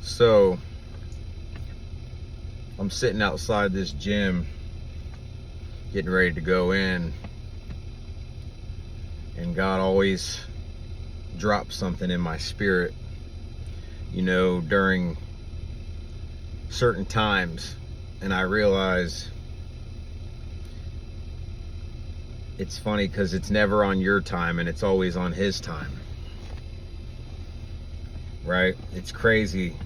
So I'm sitting outside this gym getting ready to go in, and God always drops something in my spirit, during certain times, and I realize it's funny because it's never on your time and it's always on His time, right? It's crazy.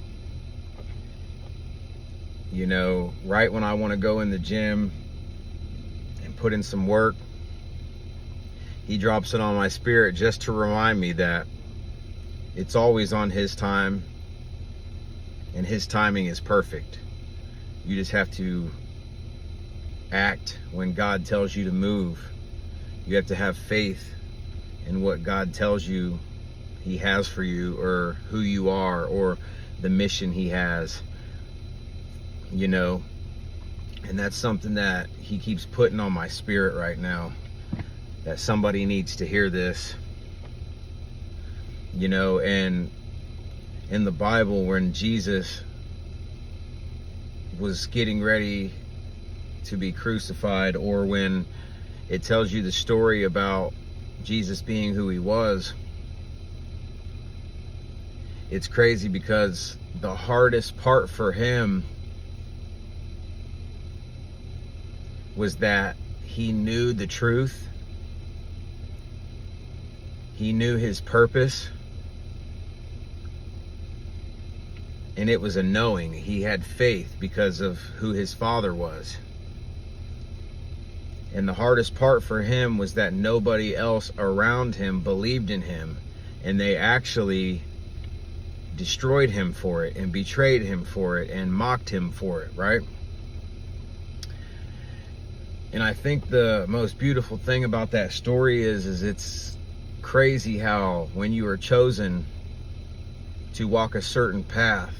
Right when I want to go in the gym and put in some work, He drops it on my spirit just to remind me that it's always on His time, and His timing is perfect. You just have to act when God tells you to move. You have to have faith in what God tells you He has for you, or who you are, or the mission He has. And that's something that He keeps putting on my spirit right now, that somebody needs to hear this. And in the Bible, when Jesus was getting ready to be crucified, or when it tells you the story about Jesus being who He was, it's crazy because the hardest part for Him was that He knew the truth. He knew His purpose. And it was a knowing. He had faith because of who His Father was. And the hardest part for Him was that nobody else around Him believed in Him. And they actually destroyed Him for it, and betrayed Him for it, and mocked Him for it, right? And I think the most beautiful thing about that story is it's crazy how when you are chosen to walk a certain path,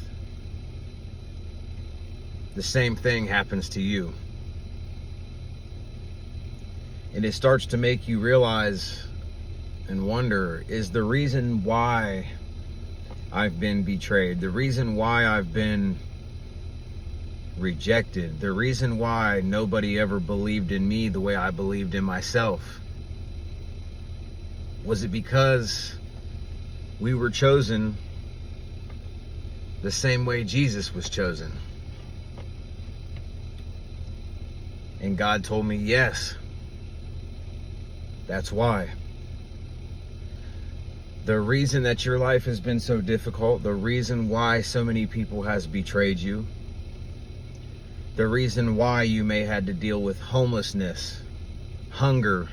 the same thing happens to you. And it starts to make you realize and wonder, is the reason why I've been betrayed, the reason why I've been rejected, the reason why nobody ever believed in me the way I believed in myself, was it because we were chosen the same way Jesus was chosen? And God told me, yes, that's why. The reason that your life has been so difficult, the reason why so many people has betrayed you, the reason why you may had to deal with homelessness, hunger,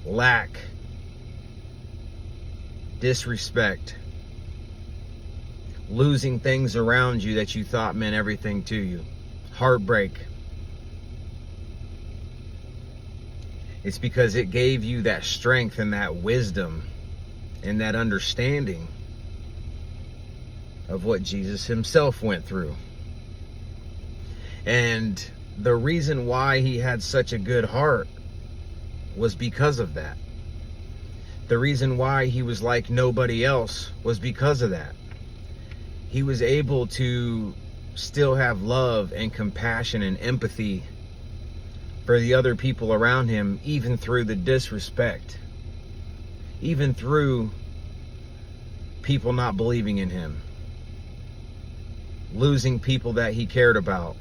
lack, disrespect, losing things around you that you thought meant everything to you, heartbreak. It's because it gave you that strength and that wisdom and that understanding of what Jesus Himself went through. And the reason why He had such a good heart was because of that. The reason why He was like nobody else was because of that. He was able to still have love and compassion and empathy for the other people around Him, even through the disrespect, even through people not believing in Him, losing people that He cared about.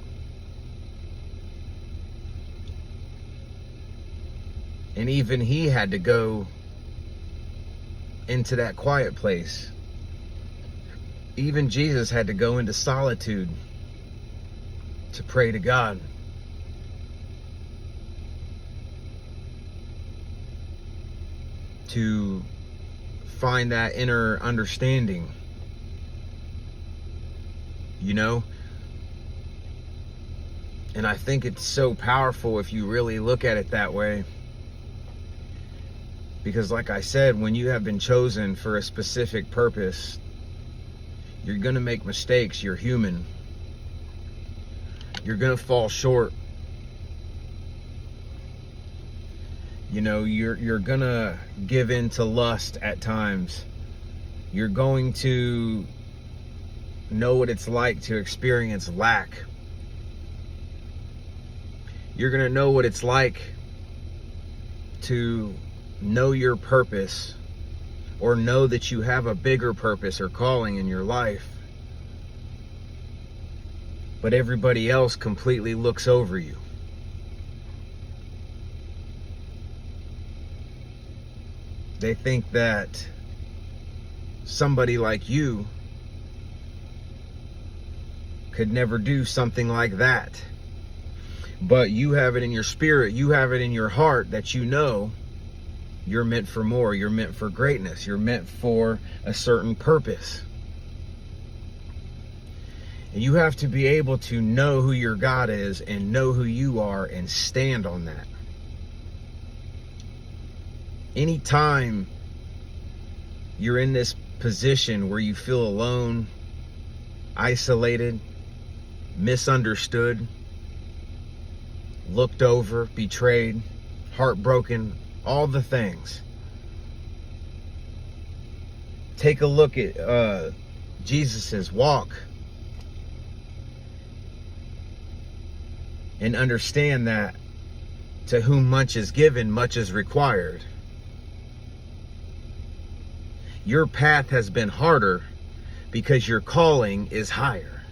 And even He had to go into that quiet place. Even Jesus had to go into solitude to pray to God. To find that inner understanding. And I think it's so powerful if you really look at it that way. Because like I said, when you have been chosen for a specific purpose, you're going to make mistakes. You're human. You're going to fall short. You're going to give in to lust at times. You're going to know what it's like to experience lack. You're going to know what it's like to know your purpose, or know that you have a bigger purpose or calling in your life, but everybody else completely looks over you. They think that somebody like you could never do something like that. But you have it in your spirit, you have it in your heart that you know you're meant for more, you're meant for greatness, you're meant for a certain purpose. And you have to be able to know who your God is and know who you are and stand on that. Anytime you're in this position where you feel alone, isolated, misunderstood, looked over, betrayed, heartbroken, all the things, take a look at Jesus's walk and understand that to whom much is given, much is required. Your path has been harder because your calling is higher.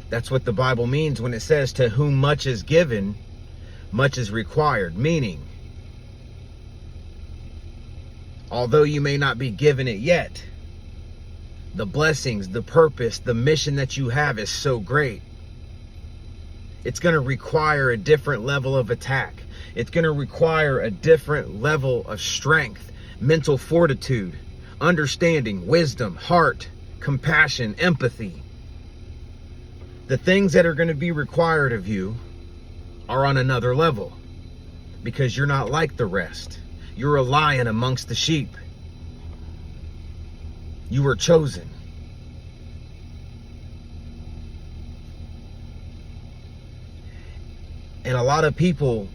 That's what the Bible means when it says, to whom much is given, much is required. Meaning, although you may not be given it yet, the blessings, the purpose, the mission that you have is so great. It's going to require a different level of attack. It's going to require a different level of strength, mental fortitude, understanding, wisdom, heart, compassion, empathy. The things that are going to be required of you are on another level, because you're not like the rest. You're a lion amongst the sheep. You were chosen. And a lot of people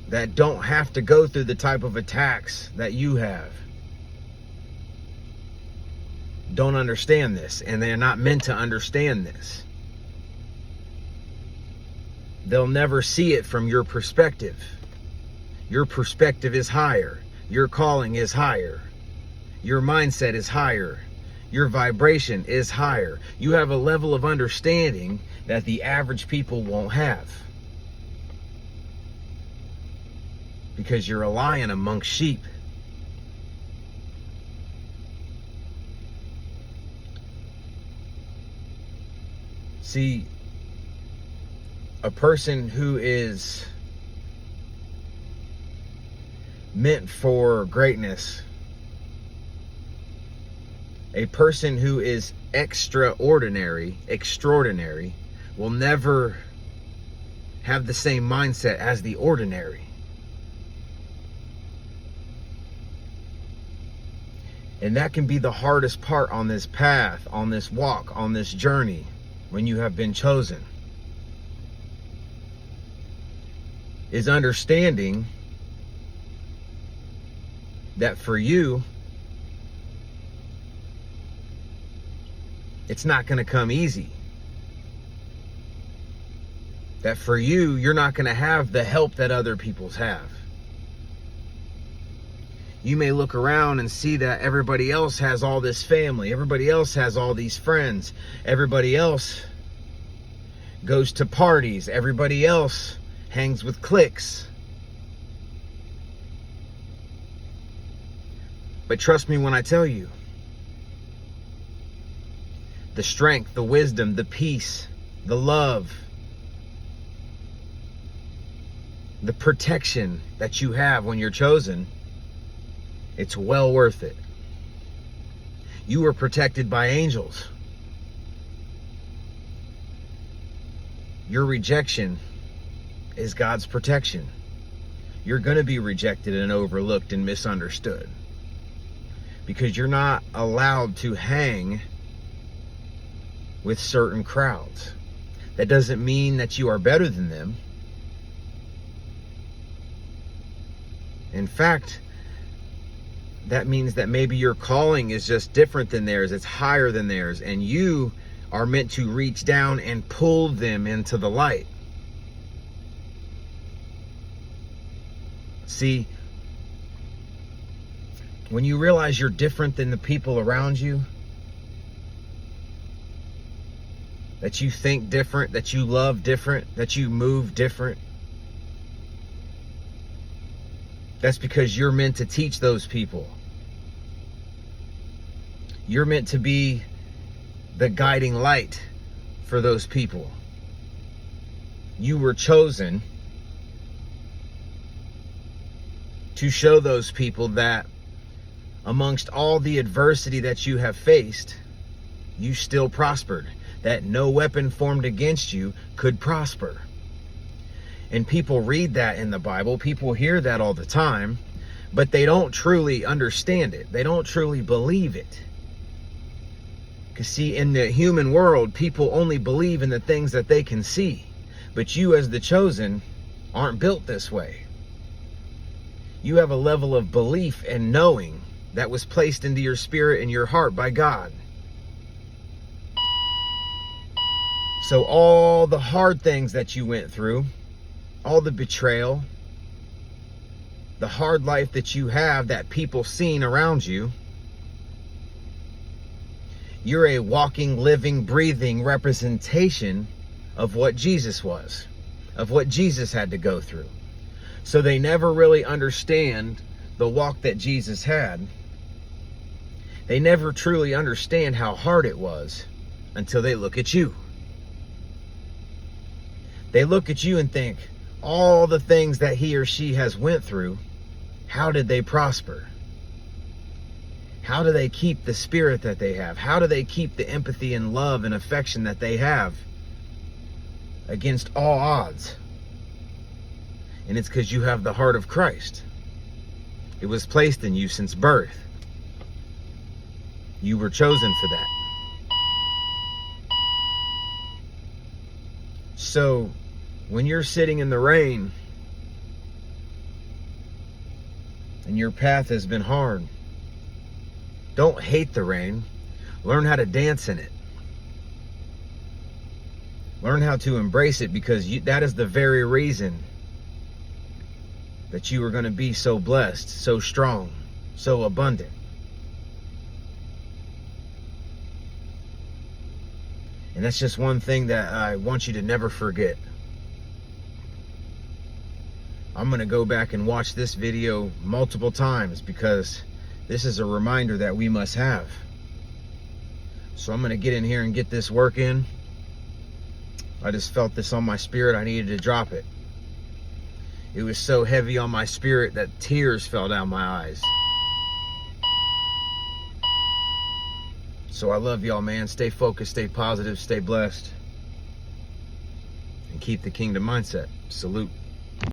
that don't have to go through the type of attacks that you have don't understand this, and they're not meant to understand this. They'll never see it from your perspective. Your perspective is higher. Your calling is higher. Your mindset is higher. Your vibration is higher. You have a level of understanding that the average people won't have, because you're a lion amongst sheep. See, a person who is meant for greatness, a person who is extraordinary, will never have the same mindset as the ordinary. And that can be the hardest part on this path, on this walk, on this journey, when you have been chosen, is understanding that for you, it's not going to come easy. That for you, you're not going to have the help that other people's have. You may look around and see that everybody else has all this family. Everybody else has all these friends. Everybody else goes to parties. Everybody else hangs with cliques. But trust me when I tell you, the strength, the wisdom, the peace, the love, the protection that you have when you're chosen, it's well worth it. You are protected by angels. Your rejection is God's protection. You're going to be rejected and overlooked and misunderstood, because you're not allowed to hang with certain crowds. That doesn't mean that you are better than them. In fact, that means that maybe your calling is just different than theirs. It's higher than theirs. And you are meant to reach down and pull them into the light. See, when you realize you're different than the people around you, that you think different, that you love different, that you move different, that's because you're meant to teach those people. You're meant to be the guiding light for those people. You were chosen to show those people that amongst all the adversity that you have faced, you still prospered. That no weapon formed against you could prosper. And people read that in the Bible. People hear that all the time, but they don't truly understand it. They don't truly believe it. Because see, in the human world, people only believe in the things that they can see. But you as the chosen aren't built this way. You have a level of belief and knowing that was placed into your spirit and your heart by God. So all the hard things that you went through, all the betrayal, the hard life that you have that people seen around you, you're a walking, living, breathing representation of what Jesus was, of what Jesus had to go through. So they never really understand the walk that Jesus had. They never truly understand how hard it was until they look at you. They look at you and think, all the things that he or she has went through, how did they prosper? How do they keep the spirit that they have? How do they keep the empathy and love and affection that they have against all odds? And it's because you have the heart of Christ. It was placed in you since birth. You were chosen for that. So, when you're sitting in the rain and your path has been hard, don't hate the rain. Learn how to dance in it. Learn how to embrace it, because that is the very reason that you are going to be so blessed, so strong, so abundant. And that's just one thing that I want you to never forget. I'm going to go back and watch this video multiple times, because this is a reminder that we must have. So I'm going to get in here and get this work in. I just felt this on my spirit. I needed to drop it. It was so heavy on my spirit that tears fell down my eyes. So I love y'all, man. Stay focused, stay positive, stay blessed, and keep the kingdom mindset. Salute.